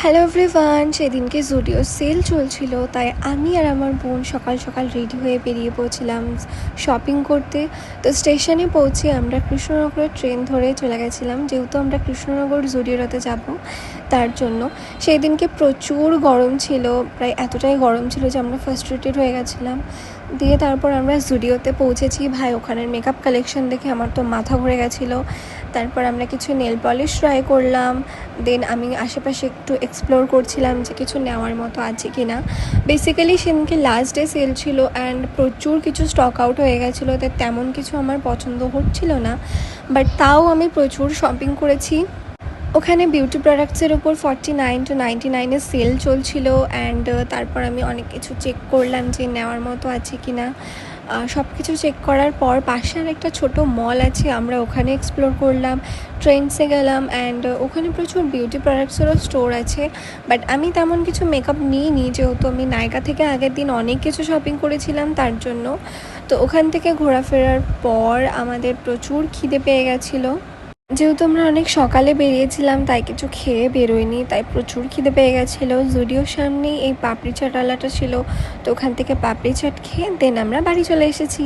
Hello everyone, সেদিনকে Zudio sell চলছিল, তাই আমি আর আমার বোন সকাল সকাল রেডি হয়ে বেরিয়ে পড়ছিলাম শপিং করতে। তো স্টেশনে পৌঁছে আমরা কৃষ্ণনগরের ট্রেন ধরে চলে গেছিলাম, যেহেতু আমরা কৃষ্ণনগর জুডিওতে যাব তার জন্য। সেই দিনকে প্রচুর গরম ছিল, প্রায় এতটাই গরম ছিল যে আমরা ফার্স্ট্রেটেড হয়ে গেছিলাম। দিয়ে তারপর আমরা জুডিওতে পৌঁছেছি। ভাই, ওখানের মেকআপ কালেকশন দেখে আমার তো মাথা ঘুরে গেছিলো। তারপর আমরা কিছু নেল পলিশ ট্রাই করলাম। দেন আমি আশেপাশে একটু এক্সপ্লোর করছিলাম যে কিছু নেওয়ার মতো আছে কি না। বেসিক্যালি সেদিনকে লাস্ট ডে সেল ছিল অ্যান্ড প্রচুর কিছু স্টক আউট হয়ে গেছিলো, তাই তেমন কিছু আমার পছন্দ হচ্ছিল না, বাট তাও আমি প্রচুর শপিং করেছি। ওখানে বিউটি প্রোডাক্টসের ওপর 49 to 99 সেল চলছিল অ্যান্ড তারপর আমি অনেক কিছু চেক করলাম যে নেওয়ার মতো আছে কি না। সব কিছু চেক করার পর পাশে আর একটা ছোটো মল আছে, আমরা ওখানে এক্সপ্লোর করলাম। ট্রেন্ডসে গেলাম অ্যান্ড ওখানে প্রচুর বিউটি প্রোডাক্টসেরও স্টোর আছে, বাট আমি তেমন কিছু মেকআপ নিইনি, যেহেতু আমি নায়কা থেকে আগের দিন অনেক কিছু শপিং করেছিলাম তার জন্য। তো ওখান থেকে ঘোরাফেরার পর আমাদের প্রচুর খিদে পেয়ে গেছিলো। যেহেতু আমরা অনেক সকালে বেরিয়েছিলাম, তাই কিছু খেয়ে বেরোয়নি, তাই প্রচুর খিদে পেয়ে গেছিলো। জুডিওর সামনেই এই পাপড়ি চাটওয়ালাটা ছিল, তো ওখান থেকে পাপড়ি চাট খেয়ে দেন আমরা বাড়ি চলে এসেছি।